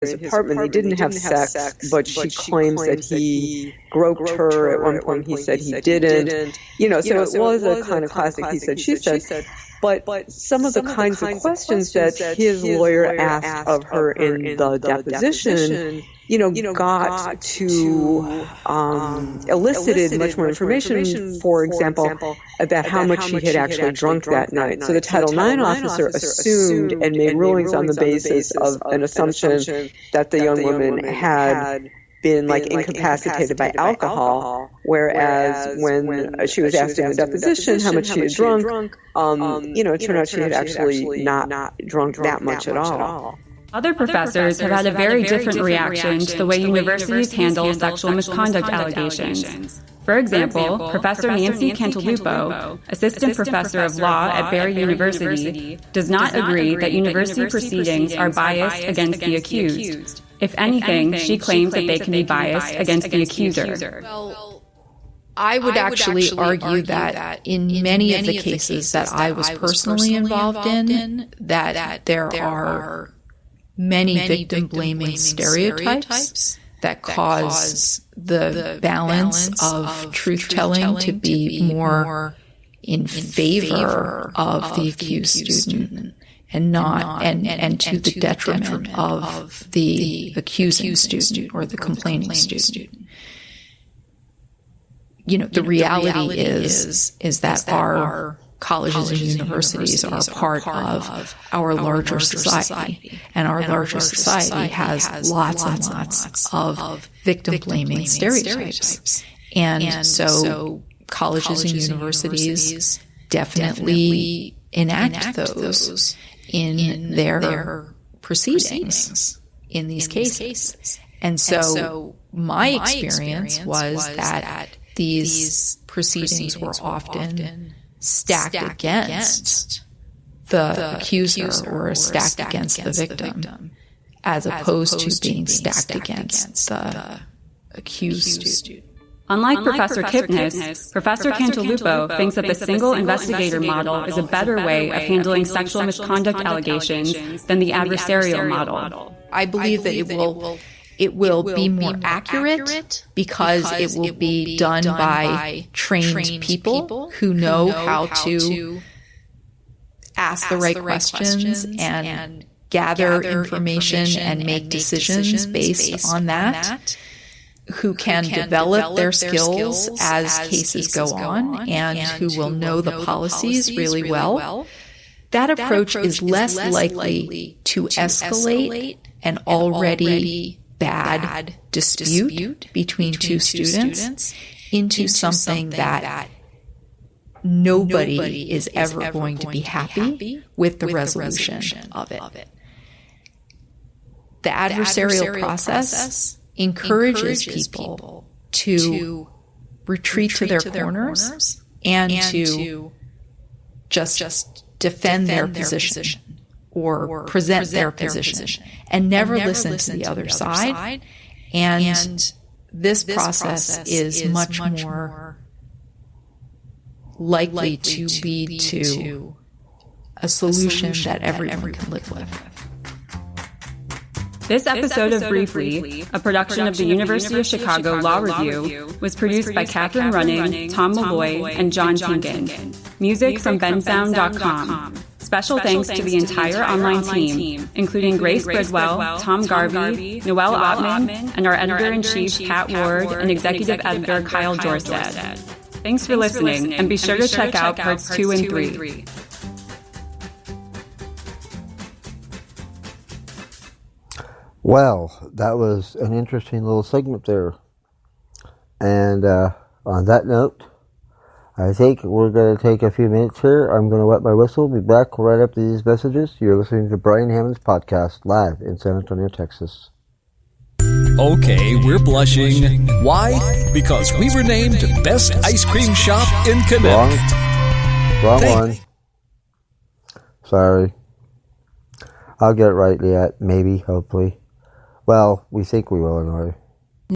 his apartment. They didn't have sex, but she claims that he groped her. At one point he said he didn't. So it was a kind of classic he said, she said. But some of the kinds of questions that his lawyer asked of her in the deposition, got to elicited much more information, for example, about how much she had actually drunk that night. So the Title IX officer assumed and made rulings on the basis of an assumption that the young woman had been incapacitated by alcohol, whereas when she was asked in the deposition how much she had drunk, it turned out she had actually not drunk that much at all. Other professors have had a very different reaction to the way universities handle sexual misconduct allegations. For example, Professor Nancy Cantalupo, assistant professor of law at Barry University, does not agree that university proceedings are biased against the accused. If anything, she claims that they can be biased against the accuser. Well, I would actually argue that in many of the cases that I was personally involved in, that there are many victim-blaming stereotypes that cause the balance of truth-telling to be more in favor of the accused student and not and to the detriment of the accusing student or the complaining student. The reality is that our colleges and universities are part of our larger society, and our larger society has lots and lots of victim-blaming stereotypes. And so colleges and universities definitely enact those in their proceedings in these cases. And so my experience was that these proceedings were often stacked against the accuser or stacked against the victim, as opposed to being stacked against the accused student. Unlike Professor Kipnis, Professor Cantalupo thinks that the single investigator model is a better way of handling sexual misconduct allegations than the adversarial model. I believe that it will be more accurate because it will be done by trained people who know how to ask the right questions and gather information and make decisions based on that, who can develop their skills as cases go on and who will know the policies really well. That approach is less likely to escalate an already bad dispute between two students into something that nobody is ever going to be happy with the resolution of it. The adversarial process encourages people to retreat to their corners and to just defend their position or present their position and never listen to the other side. And this process is much more likely to lead to a solution that everyone can live with. This episode of Briefly, a production of the University of Chicago Law Review, was produced by Catherine Running, Tom Malloy, and John Tinkin. Music from bensound.com. Special thanks to the entire online team, including Grace Bridwell, Tom Garvey, Noelle Ottman, and our editor-in-chief, Pat Ward, and executive editor, Kyle Jorstad. Thanks for listening, and be sure to check out parts 2 and 3. Well, that was an interesting little segment there. And on that note, I think we're going to take a few minutes here. I'm going to wet my whistle. Be back right after these messages. You're listening to Brian Hammond's podcast live in San Antonio, Texas. Okay, we're blushing. Why? Because we were named Best Ice Cream Shop in Connecticut. Wrong one. Sorry. I'll get it right yet. Maybe, hopefully. Well, we think we will anyway.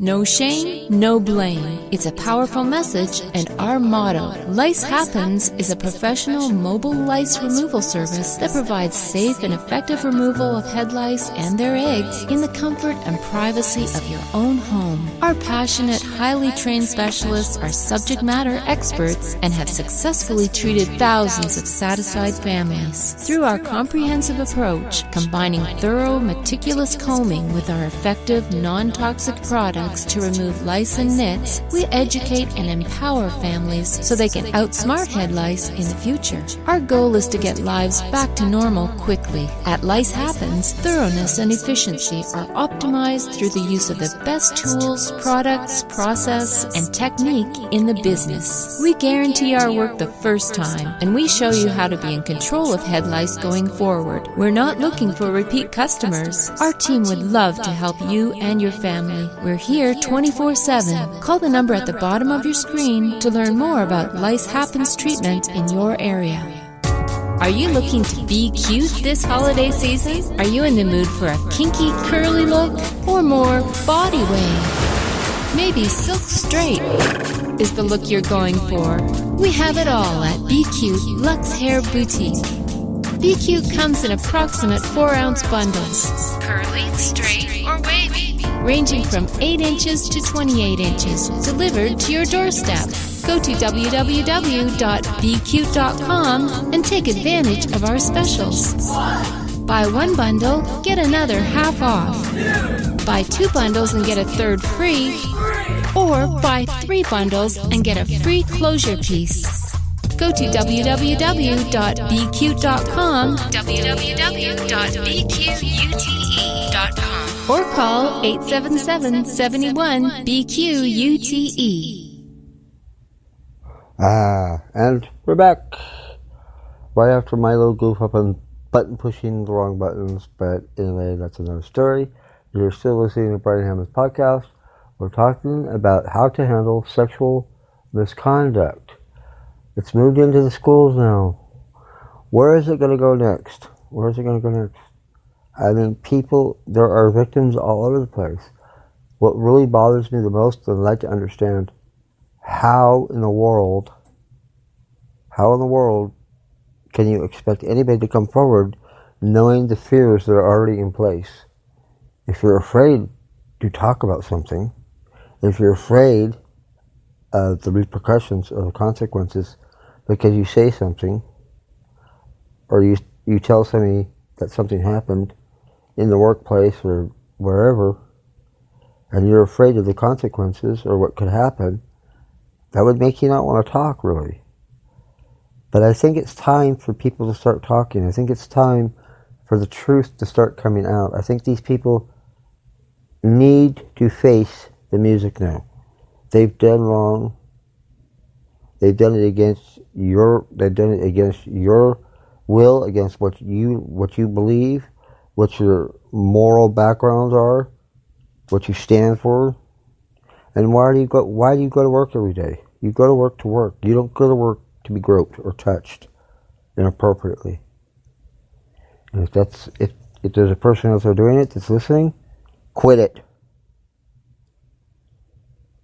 No shame, no blame. It's a powerful message, and our motto, Lice Happens, is a professional mobile lice removal service that provides safe and effective removal of head lice and their eggs in the comfort and privacy of your own home. Our passionate, highly trained specialists are subject matter experts and have successfully treated thousands of satisfied families. Through our comprehensive approach, combining thorough, meticulous combing with our effective, non-toxic products to remove lice and nits, we educate and empower families so they can outsmart head lice in the future. Our goal is to get lives back to normal quickly. At Lice Happens, thoroughness and efficiency are optimized through the use of the best tools, products, process, and technique in the business. We guarantee our work the first time, and we show you how to be in control of head lice going forward. We're not looking for repeat customers. Our team would love to help you and your family. We're here 24/7. Call the number at the bottom of your screen to learn more about Lice Happens treatment in your area. Are you looking to be cute this holiday season? Are you in the mood for a kinky, curly look or more body wave? Maybe silk straight is the look you're going for. We have it all at Be Cute Luxe Hair Boutique. Be Cute comes in approximate 4-ounce bundles, curly, straight, or wavy, ranging from 8 inches to 28 inches, delivered to your doorstep. Go to www.becute.com and take advantage of our specials. Buy one bundle, get another half off. Buy 2 bundles and get a third free. Or buy 3 bundles and get a free closure piece. Go to www.becute.com, www.becute.com, or call 877-71-BQUTE. And we're back. Right after my little goof up on button pushing the wrong buttons, but anyway, that's another story. You're still listening to Brian Hammond's podcast. We're talking about how to handle sexual misconduct. It's moved into the schools now. Where is it going to go next? Where is it going to go next? I mean, there are victims all over the place. What really bothers me the most, I'd like to understand how in the world can you expect anybody to come forward knowing the fears that are already in place? If you're afraid to talk about something, if you're afraid of the repercussions or the consequences because you say something, or you tell somebody that something happened in the workplace or wherever, and you're afraid of the consequences or what could happen, that would make you not want to talk, really. But I think it's time for people to start talking. I think it's time for the truth to start coming out. I think these people need to face the music now. They've done wrong. They've done it against your will, against what you believe, what your moral backgrounds are, what you stand for. And why do you go to work every day? You go to work to work. You don't go to work to be groped or touched inappropriately. And if there's a person out there doing it that's listening, quit it.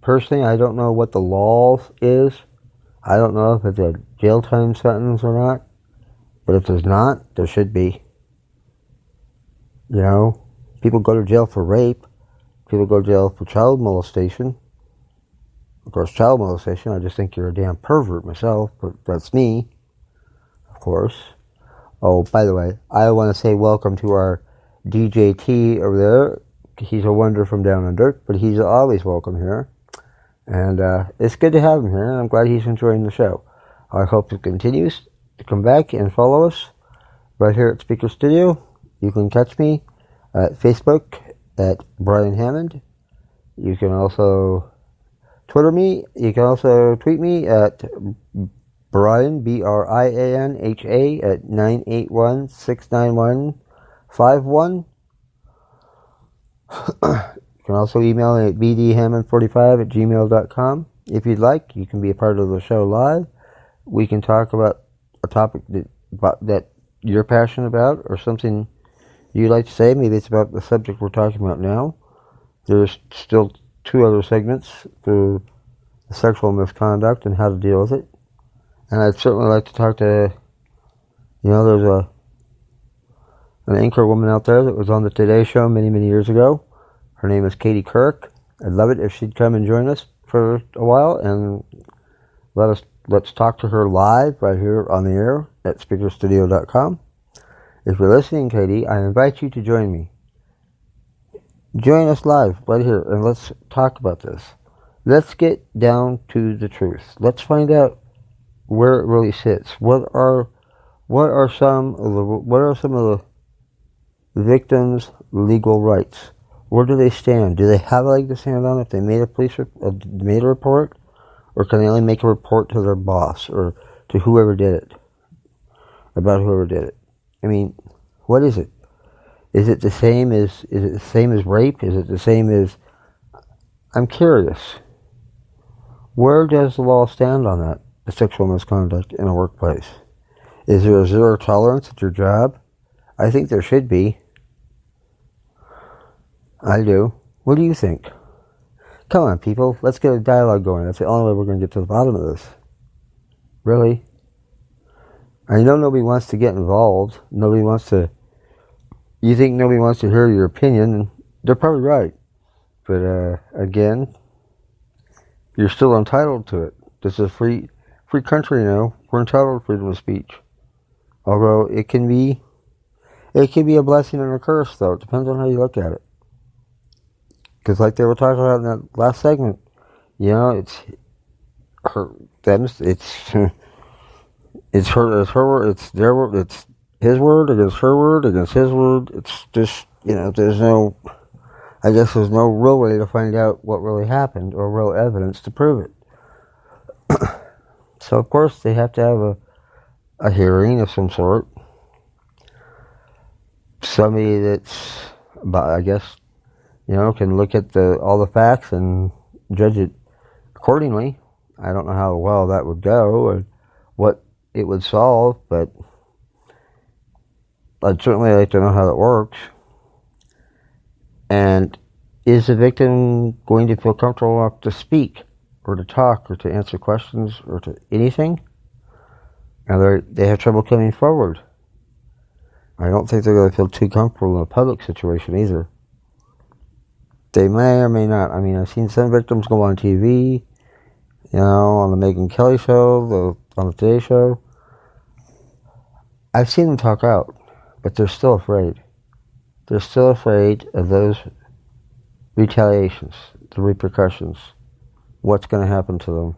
Personally, I don't know what the law is. I don't know if it's a jail time sentence or not. But if there's not, there should be. You know, people go to jail for rape. People go to jail for child molestation. Of course, child molestation, I just think you're a damn pervert myself, but that's me, of course. Oh, by the way, I want to say welcome to our DJ T over there. He's a wonder from down under, but he's always welcome here. And it's good to have him here, and I'm glad he's enjoying the show. I hope it continues to come back and follow us right here at Speaker Studio. You can catch me at Facebook at Brian Hammond. You can also Twitter me. You can also tweet me at Brian, BRIANHA, at 981-691-51. You can also email me at bdhammond45@gmail.com. If you'd like, you can be a part of the show live. We can talk about a topic that you're passionate about, or something you'd like to say. Maybe it's about the subject we're talking about now. There's still 2 other segments for sexual misconduct and how to deal with it. And I'd certainly like to talk to, there's an anchor woman out there that was on the Today Show many, many years ago. Her name is Katie Kirk. I'd love it if she'd come and join us for a while and let's talk to her live right here on the air at speakerstudio.com. If you're listening, Katie, I invite you to join me. Join us live right here and let's talk about this. Let's get down to the truth. Let's find out where it really sits. What are some of the victims' legal rights? Where do they stand? Do they have a leg to stand on if they made a report, or can they only make a report to their boss or to whoever did it? About whoever did it. I mean, what is it? Is it the same as rape? Is it the same as? I'm curious. Where does the law stand on that? The sexual misconduct in a workplace. Is there a zero tolerance at your job? I think there should be. I do. What do you think? Come on, people. Let's get a dialogue going. That's the only way we're going to get to the bottom of this. Really? I know nobody wants to get involved. You think nobody wants to hear your opinion, and they're probably right. But, again, you're still entitled to it. This is a free country, We're entitled to freedom of speech. Although it can be a blessing and a curse, though. It depends on how you look at it. Because like they were talking about in that last segment, it's her word, it's their word, it's his word against her word against his word. It's just, there's no real way to find out what really happened or real evidence to prove it. So of course they have to have a hearing of some sort. Somebody that's, I guess, can look at all the facts and judge it accordingly. I don't know how well that would go or what it would solve, but I'd certainly like to know how that works. And is the victim going to feel comfortable enough to speak or to talk or to answer questions or to anything? And they have trouble coming forward. I don't think they're going to feel too comfortable in a public situation either. They may or may not. I mean, I've seen some victims go on TV, on the Megyn Kelly show, on the Today Show. I've seen them talk out, but they're still afraid. They're still afraid of those retaliations, the repercussions. What's going to happen to them?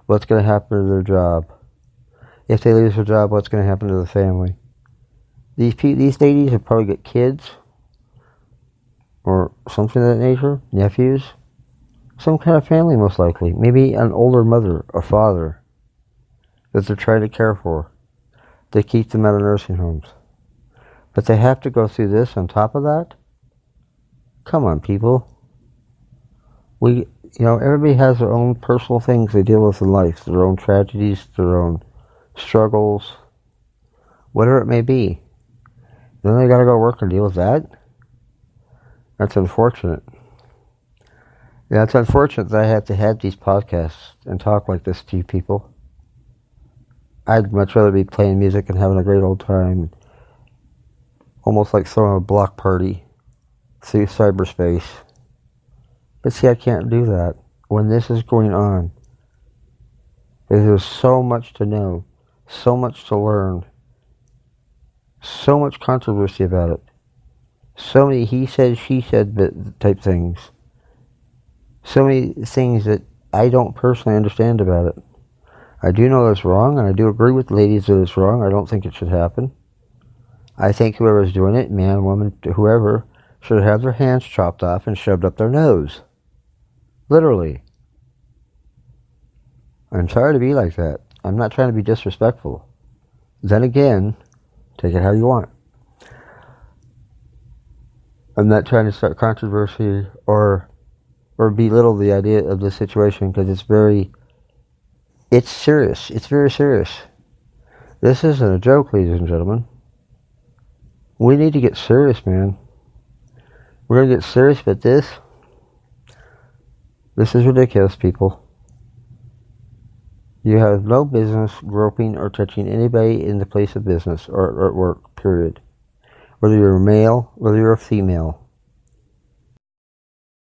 What's going to happen to their job? If they lose their job, what's going to happen to the family? These ladies have probably got kids or something of that nature, nephews, some kind of family most likely, maybe an older mother or father that they're trying to care for. They keep them out of nursing homes. But they have to go through this on top of that? Come on, people. Everybody has their own personal things they deal with in life, their own tragedies, their own struggles, whatever it may be. Then they gotta go work and deal with that? That's unfortunate. Yeah, it's unfortunate that I have to have these podcasts and talk like this to you people. I'd much rather be playing music and having a great old time. Almost like throwing a block party through cyberspace. But see, I can't do that when this is going on. There's so much to know, so much to learn, so much controversy about it. So many he said, she said type things. So many things that I don't personally understand about it. I do know it's wrong, and I do agree with the ladies that it's wrong. I don't think it should happen. I think whoever's doing it, man, woman, whoever, should have their hands chopped off and shoved up their nose. Literally. I'm sorry to be like that. I'm not trying to be disrespectful. Then again, take it how you want. I'm not trying to start controversy or belittle the idea of this situation, because it's serious. It's very serious. This isn't a joke, ladies and gentlemen. We need to get serious, man. We're going to get serious about this. This is ridiculous, people. You have no business groping or touching anybody in the place of business or at work, period. Whether you're a male, whether you're a female.